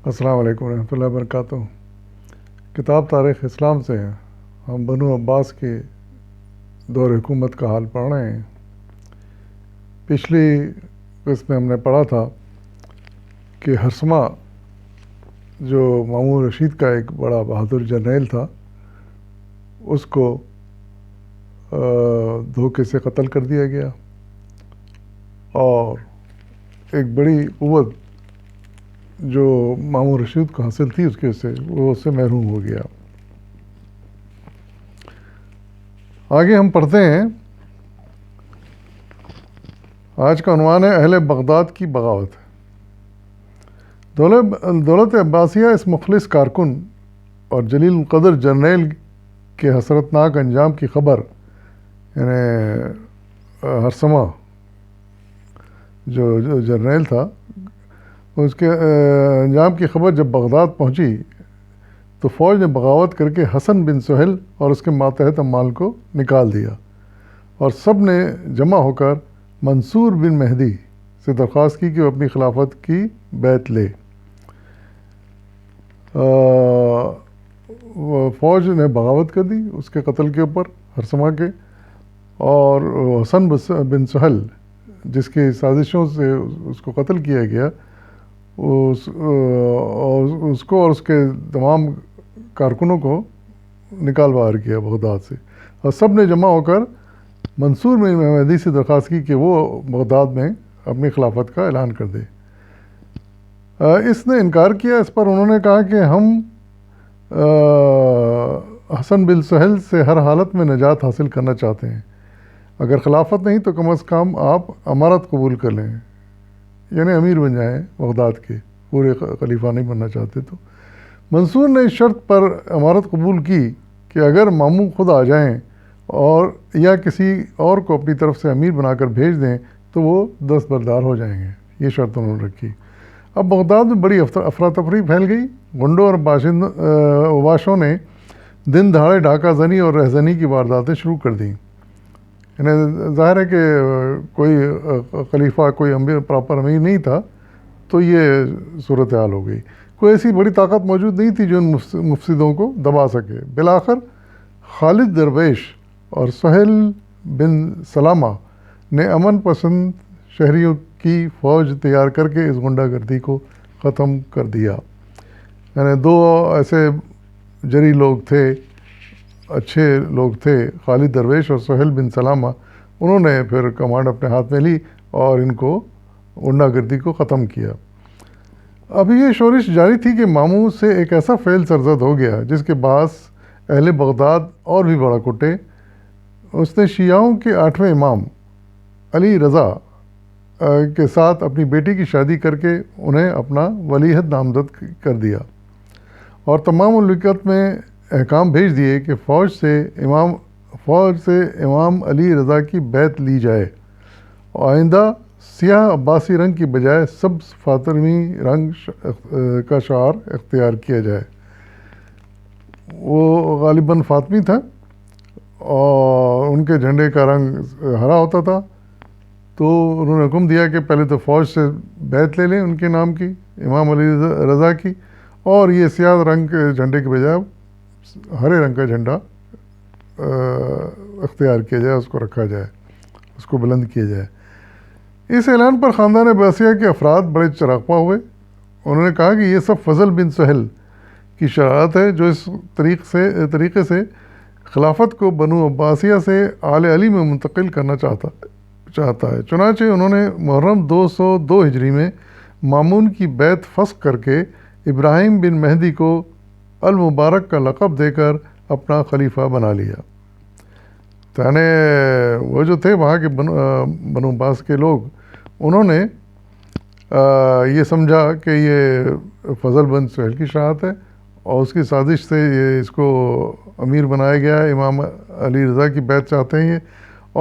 السلام علیکم ورحمۃ اللہ وبرکاتہ۔ کتاب تاریخ اسلام سے ہیں، ہم بنو عباس کے دور حکومت کا حال پڑھ رہے ہیں۔ پچھلی قسط میں ہم نے پڑھا تھا کہ ہرثمہ جو مامون رشید کا ایک بڑا بہادر جرنیل تھا، اس کو دھوکے سے قتل کر دیا گیا اور ایک بڑی قوت جو مامون رشید کو حاصل تھی اس کے سے وہ اس سے محروم ہو گیا۔ آگے ہم پڑھتے ہیں، آج کا عنوان ہے اہل بغداد کی بغاوت۔ دولت عباسیہ اس مخلص کارکن اور جلیل القدر جرنیل کے حسرتناک انجام کی خبر، یعنی ہرثمہ جو جرنیل تھا، اس کے انجام کی خبر جب بغداد پہنچی تو فوج نے بغاوت کر کے حسن بن سہیل اور اس کے ماتحت عمال کو نکال دیا اور سب نے جمع ہو کر منصور بن مہدی سے درخواست کی کہ وہ اپنی خلافت کی بیعت لے۔ فوج نے بغاوت کر دی اس کے قتل کے اوپر، ہرثمہ کے، اور حسن بن سہیل جس کی سازشوں سے اس کو قتل کیا گیا، اس کو اور اس کے تمام کارکنوں کو نکال باہر کیا بغداد سے، اور سب نے جمع ہو کر منصور بن مہدی سے درخواست کی کہ وہ بغداد میں اپنی خلافت کا اعلان کر دے۔ اس نے انکار کیا۔ اس پر انہوں نے کہا کہ ہم حسن بن سہیل سے ہر حالت میں نجات حاصل کرنا چاہتے ہیں، اگر خلافت نہیں تو کم از کم آپ امارت قبول کر لیں، یعنی امیر بن جائیں بغداد کے، پورے خلیفہ نہیں بننا چاہتے تو۔ منصور نے اس شرط پر امارت قبول کی کہ اگر ماموں خود آ جائیں اور یا کسی اور کو اپنی طرف سے امیر بنا کر بھیج دیں تو وہ دستبردار ہو جائیں گے، یہ شرط انہوں نے رکھی۔ اب بغداد میں بڑی افراتفری پھیل گئی۔ گنڈوں اور اوباشوں نے دن دہاڑے ڈاکہ زنی اور رہزنی کی وارداتیں شروع کر دیں۔ یعنی ظاہر ہے کہ کوئی خلیفہ، کوئی امیر، پراپر امیر نہیں تھا، تو یہ صورتحال ہو گئی۔ کوئی ایسی بڑی طاقت موجود نہیں تھی جو ان مفسدوں کو دبا سکے۔ بالآخر خالد درویش اور سہیل بن سلامہ نے امن پسند شہریوں کی فوج تیار کر کے اس غنڈہ گردی کو ختم کر دیا۔ یعنی دو ایسے جری لوگ تھے، اچھے لوگ تھے، خالد درویش اور سہیل بن سلامہ، انہوں نے پھر کمانڈ اپنے ہاتھ میں لی اور ان کو غنڈہ گردی کو ختم کیا۔ ابھی یہ شورش جاری تھی کہ ماموں سے ایک ایسا فعل سرزد ہو گیا جس کے باعث اہل بغداد اور بھی بڑا کٹے۔ اس نے شیعوں کے 8ویں امام علی رضا کے ساتھ اپنی بیٹی کی شادی کر کے انہیں اپنا ولیعہد نامزد کر دیا اور تمام مملکت میں احکام بھیج دیے کہ فوج سے امام علی رضا کی بیعت لی جائے، آئندہ سیاہ عباسی رنگ کی بجائے سبز فاطمی رنگ کا شعار اختیار کیا جائے۔ وہ غالباً فاطمی تھا اور ان کے جھنڈے کا رنگ ہرا ہوتا تھا، تو انہوں نے حکم دیا کہ پہلے تو فوج سے بیعت لے لیں ان کے نام کی، امام علی رضا کی، اور یہ سیاہ رنگ کے جھنڈے کے بجائے ہرے رنگ کا جھنڈا اختیار کیا جائے، اس کو رکھا جائے، اس کو بلند کیا جائے۔ اس اعلان پر خاندان عباسیہ کے افراد بڑے چراغپا ہوئے۔ انہوں نے کہا کہ یہ سب فضل بن سہیل کی شرارت ہے جو اس طریقے سے خلافت کو بنو عباسیہ سے آل علی میں منتقل کرنا چاہتا ہے۔ چنانچہ انہوں نے محرم 202 ہجری میں مامون کی بیعت فسخ کر کے ابراہیم بن مہدی کو المبارک کا لقب دے کر اپنا خلیفہ بنا لیا۔ یعنی وہ جو تھے وہاں کے بنو عباس کے لوگ، انہوں نے یہ سمجھا کہ یہ فضل بن سہیل کی شرارت ہے اور اس کی سازش سے یہ اس کو امیر بنایا گیا ہے، امام علی رضا کی بیعت چاہتے ہیں یہ،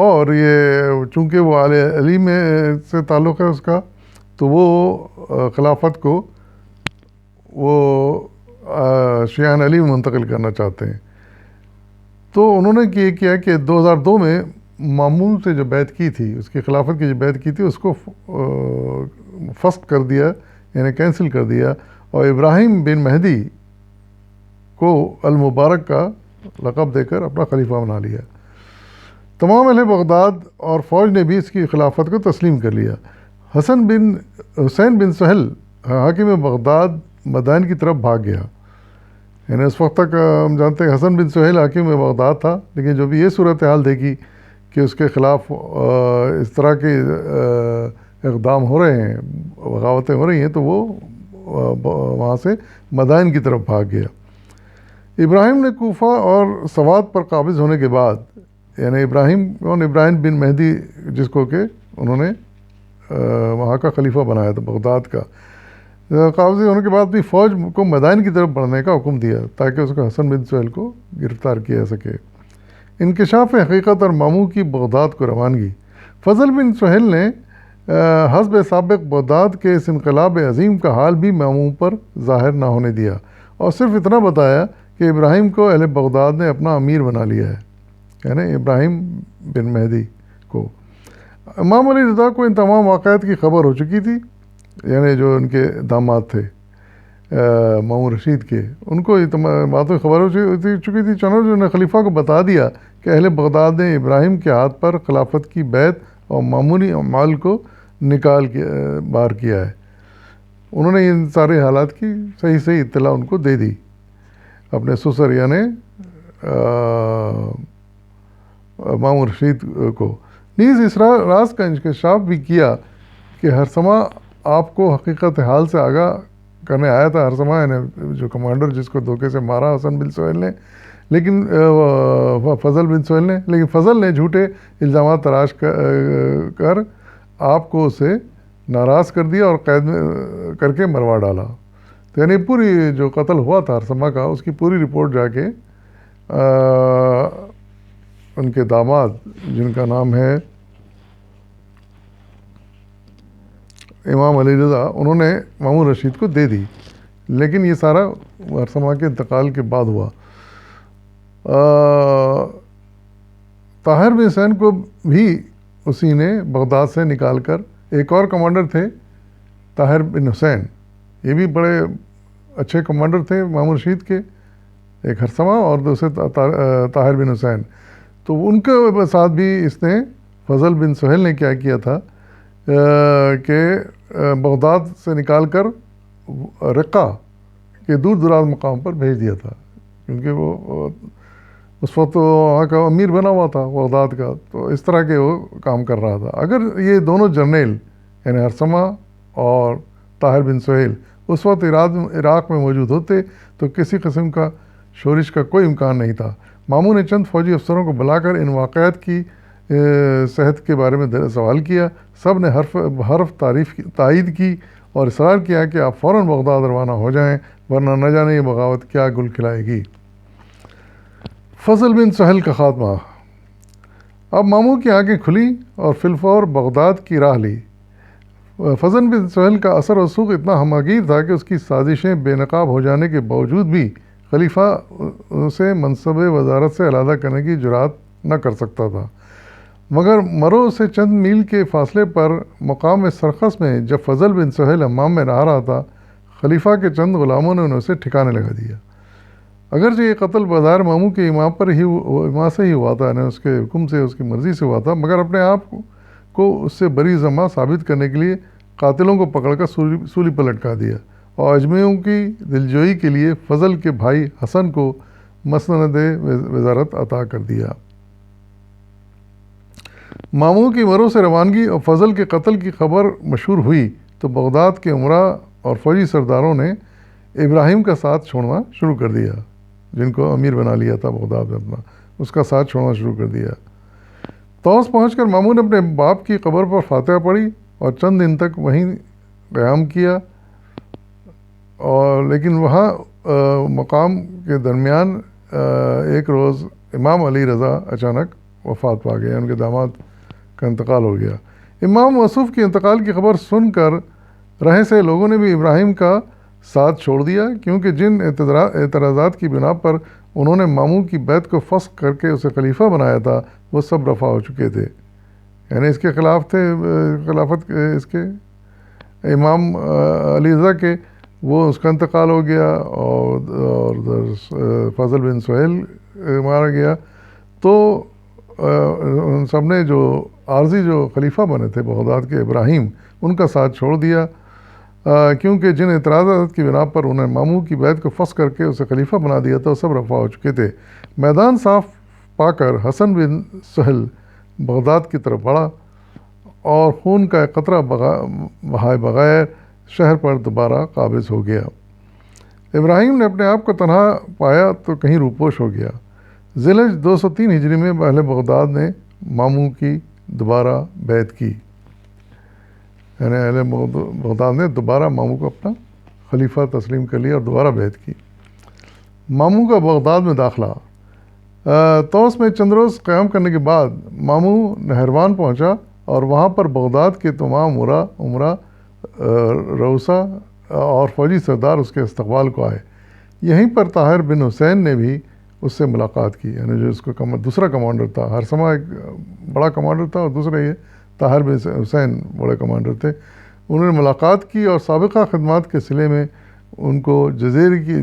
اور یہ چونکہ وہ آل علی میں سے تعلق ہے اس کا، تو وہ خلافت کو وہ شیعان علی میں منتقل کرنا چاہتے ہیں۔ تو انہوں نے یہ کیا کہ 2002 میں مامون سے جو بیعت کی تھی، اس کی خلافت کی جو بیعت کی تھی، اس کو فسخ کر دیا، یعنی کینسل کر دیا، اور ابراہیم بن مہدی کو المبارک کا لقب دے کر اپنا خلیفہ بنا لیا۔ تمام اہل بغداد اور فوج نے بھی اس کی خلافت کو تسلیم کر لیا۔ حسین بن سہل حاکم بغداد مدائن کی طرف بھاگ گیا۔ یعنی اس وقت تک ہم جانتے ہیں حسن بن سہیل حاکم بغداد تھا، لیکن جب یہ صورتحال دیکھی کہ اس کے خلاف اس طرح کے اقدام ہو رہے ہیں، بغاوتیں ہو رہی ہیں، تو وہ وہاں سے مدائن کی طرف بھاگ گیا۔ ابراہیم نے کوفہ اور سوات پر قابض ہونے کے بعد، یعنی ابراہیم بن مہدی جس کو کہ انہوں نے وہاں کا خلیفہ بنایا تھا بغداد کا، قابض ہونے کے بعد بھی فوج کو مدائن کی طرف بڑھنے کا حکم دیا تاکہ اس کو حسن بن سہیل کو گرفتار کیا جا سکے۔ انکشاف حقیقت اور ماموں کی بغداد کو روانگی۔ فضل بن سہیل نے حسب سابق بغداد کے اس انقلاب عظیم کا حال بھی ماموں پر ظاہر نہ ہونے دیا، اور صرف اتنا بتایا کہ ابراہیم کو اہل بغداد نے اپنا امیر بنا لیا ہے، یعنی ابراہیم بن مہدی کو۔ امام علی رضا کو ان تمام واقعات کی خبر ہو چکی تھی، یعنی جو ان کے داماد تھے مامون رشید کے، ان کو یہ تمام باتوں کی خبر ہو چکی تھی، چنانچہ انہوں نے خلیفہ کو بتا دیا کہ اہل بغداد نے ابراہیم کے ہاتھ پر خلافت کی بیعت اور معمولی اعمال کو نکال کے باہر کیا ہے۔ انہوں نے ان سارے حالات کی صحیح اطلاع ان کو دے دی اپنے سسر یعنی مامون رشید کو۔ نیز اس راز کا انکشاف بھی کیا کہ ہرسمہ آپ کو حقیقت حال سے آگاہ کرنے آیا تھا، ہرسمہ یعنی جو کمانڈر جس کو دھوکے سے مارا حسن بن سہیل نے، لیکن فضل بن سہیل نے، لیکن فضل نے جھوٹے الزامات تراش کر آپ کو اسے ناراض کر دیا اور قید میں کر کے مروا ڈالا۔ تو یعنی پوری جو قتل ہوا تھا ہرسمہ کا، اس کی پوری رپورٹ جا کے ان کے داماد جن کا نام ہے امام علی رضا، انہوں نے مامون رشید کو دے دی، لیکن یہ سارا ہرسمہ کے انتقال کے بعد ہوا۔ طاہر بن حسین کو بھی اسی نے بغداد سے نکال کر، ایک اور کمانڈر تھے طاہر بن حسین، یہ بھی بڑے اچھے کمانڈر تھے مامون رشید کے، ایک ہرسمہ اور دوسرے طاہر بن حسین، تو ان کے ساتھ بھی اس نے فضل بن سہیل نے کیا کیا تھا کہ بغداد سے نکال کر رقہ کے دور دراز مقام پر بھیج دیا تھا، کیونکہ وہ اس وقت وہاں کا امیر بنا ہوا تھا بغداد کا، تو اس طرح کے وہ کام کر رہا تھا۔ اگر یہ دونوں جرنیل یعنی ہرسمہ اور طاہر بن سہیل اس وقت عراق میں موجود ہوتے تو کسی قسم کا شورش کا کوئی امکان نہیں تھا۔ ماموں نے چند فوجی افسروں کو بلا کر ان واقعات کی صحت کے بارے میں سوال کیا، سب نے حرف تائید کی اور اصرار کیا کہ آپ فوراً بغداد روانہ ہو جائیں، ورنہ نہ جانے یہ بغاوت کیا گل کھلائے گی۔ فضل بن سہیل کا خاتمہ۔ اب ماموں کی آنکھیں کھلی اور فی الفور بغداد کی راہ لی۔ فضل بن سہیل کا اثر و رسوخ اتنا ہمگیر تھا کہ اس کی سازشیں بے نقاب ہو جانے کے باوجود بھی خلیفہ اسے منصب وزارت سے علیحدہ کرنے کی جرات نہ کر سکتا تھا، مگر مرو سے چند میل کے فاصلے پر مقام سرخس میں جب فضل بن سہیل حمام میں نہا رہا تھا، خلیفہ کے چند غلاموں نے انہیں اسے ٹھکانے لگا دیا۔ اگرچہ یہ قتل بظاہر ماموں کے امام سے ہی ہوا تھا، یعنی اس کے حکم سے، اس کی مرضی سے ہوا تھا، مگر اپنے آپ کو اس سے بری ذمہ ثابت کرنے کے لیے قاتلوں کو پکڑ کر سولی پر لٹکا دیا اور اجمیوں کی دلجوئی کے لیے فضل کے بھائی حسن کو مسند وزارت عطا کر دیا۔ ماموں کی مرو سے روانگی اور فضل کے قتل کی خبر مشہور ہوئی تو بغداد کے امراء اور فوجی سرداروں نے ابراہیم کا ساتھ چھوڑنا شروع کر دیا، جن کو امیر بنا لیا تھا بغداد میں اپنا، اس کا ساتھ چھوڑنا شروع کر دیا۔ طوس پہنچ کر ماموں نے اپنے باپ کی قبر پر فاتحہ پڑھی اور چند دن تک وہیں قیام کیا، اور لیکن وہاں مقام کے درمیان ایک روز امام علی رضا اچانک وفات پا گئے، ان کے داماد کا انتقال ہو گیا۔ امام موصوف کے انتقال کی خبر سن کر رہے سے لوگوں نے بھی ابراہیم کا ساتھ چھوڑ دیا، کیونکہ جن اعتراضات کی بنا پر انہوں نے ماموں کی بیعت کو فسخ کر کے اسے خلیفہ بنایا تھا وہ سب رفع ہو چکے تھے، یعنی اس کے خلاف تھے، خلافت اس کے امام علی رضا کے، وہ اس کا انتقال ہو گیا، اور فضل بن سہیل مارا گیا. تو ان سب نے جو عارضی جو خلیفہ بنے تھے بغداد کے ابراہیم، ان کا ساتھ چھوڑ دیا، کیونکہ جن اعتراضات کی بنا پر انہیں ماموں کی بیعت کو فسخ کر کے اسے خلیفہ بنا دیا تھا وہ سب رفع ہو چکے تھے. میدان صاف پا کر حسن بن سہل بغداد کی طرف بڑھا اور خون کا ایک قطرہ بہائے بغیر شہر پر دوبارہ قابض ہو گیا. ابراہیم نے اپنے آپ کو تنہا پایا تو کہیں روپوش ہو گیا. ذیلحج 203 ہجری میں اہل بغداد نے ماموں کی دوبارہ بیعت کی، یعنی اہل بغداد نے دوبارہ ماموں کو اپنا خلیفہ تسلیم کر لیا اور دوبارہ بیعت کی. ماموں کا بغداد میں داخلہ. طوس میں چند روز قیام کرنے کے بعد ماموں نہروان پہنچا اور وہاں پر بغداد کے تمام عمرہ روسا اور فوجی سردار اس کے استقبال کو آئے. یہیں پر طاہر بن حسین نے بھی اس سے ملاقات کی، یعنی جو اس کو دوسرا کمانڈر تھا. ہرسمہ ایک بڑا کمانڈر تھا اور دوسرے یہ طاہر بن حسین بڑے کمانڈر تھے. انہوں نے ملاقات کی اور سابقہ خدمات کے صلے میں ان کو جزیرے کی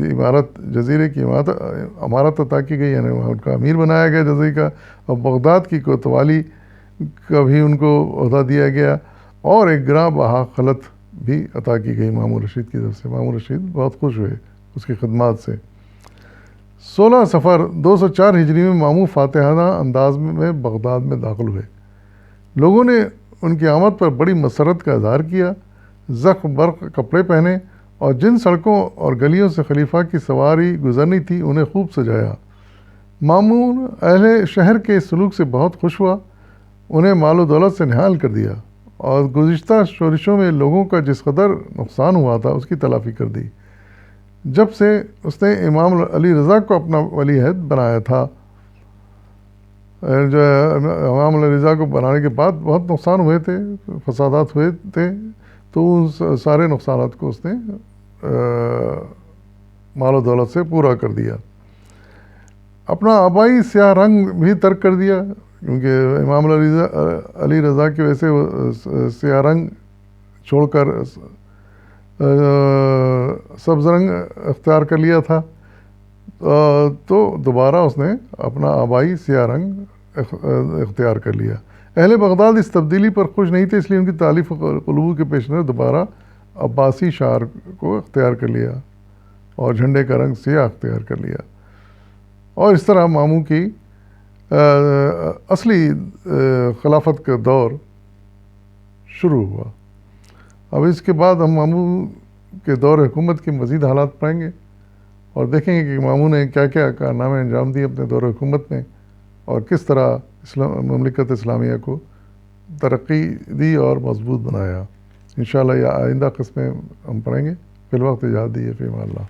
عمارت عطا کی گئی، یعنی ان کا امیر بنایا گیا جزیرے کا، اور بغداد کی کوتوالی کا بھی ان کو عہدہ دیا گیا، اور ایک گراں بہا خلعت بھی عطا کی گئی مامون رشید کی طرف سے. مامون رشید بہت خوش ہوئے اس کی خدمات سے. 16 صفر 204 ہجری میں ماموں فاتحانہ انداز میں بغداد میں داخل ہوئے. لوگوں نے ان کی آمد پر بڑی مسرت کا اظہار کیا، زخ برق کپڑے پہنے اور جن سڑکوں اور گلیوں سے خلیفہ کی سواری گزرنی تھی انہیں خوب سجایا. مامون اہل شہر کے سلوک سے بہت خوش ہوا، انہیں مال و دولت سے نہال کر دیا اور گزشتہ شورشوں میں لوگوں کا جس قدر نقصان ہوا تھا اس کی تلافی کر دی. جب سے اس نے امام علی رضا کو اپنا ولی عہد بنایا تھا، جو امام علی رضا کو بنانے کے بعد بہت نقصان ہوئے تھے، فسادات ہوئے تھے، تو ان سارے نقصانات کو اس نے مال و دولت سے پورا کر دیا. اپنا آبائی سیاہ رنگ بھی ترک کر دیا، کیونکہ امام علی رضا کی وجہ سے وہ سیاہ رنگ چھوڑ کر سبز رنگ اختیار کر لیا تھا. تو دوبارہ اس نے اپنا آبائی سیاہ رنگ اختیار کر لیا. اہل بغداد اس تبدیلی پر خوش نہیں تھے، اس لیے ان کی تالیف قلوب کے پیش نظر دوبارہ عباسی شعر کو اختیار کر لیا اور جھنڈے کا رنگ سیاہ اختیار کر لیا. اور اس طرح ماموں کی اصلی خلافت کا دور شروع ہوا. اب اس کے بعد ہم ماموں کے دور حکومت کے مزید حالات پڑھیں گے اور دیکھیں گے کہ ماموں نے کیا کیا کارنامے انجام دیے اپنے دور حکومت میں، اور کس طرح مملکت اسلامیہ کو ترقی دی اور مضبوط بنایا. انشاءاللہ یہ آئندہ قسمیں ہم پڑھیں گے. فی الوقت اجازت دیجیے، فی امان اللہ.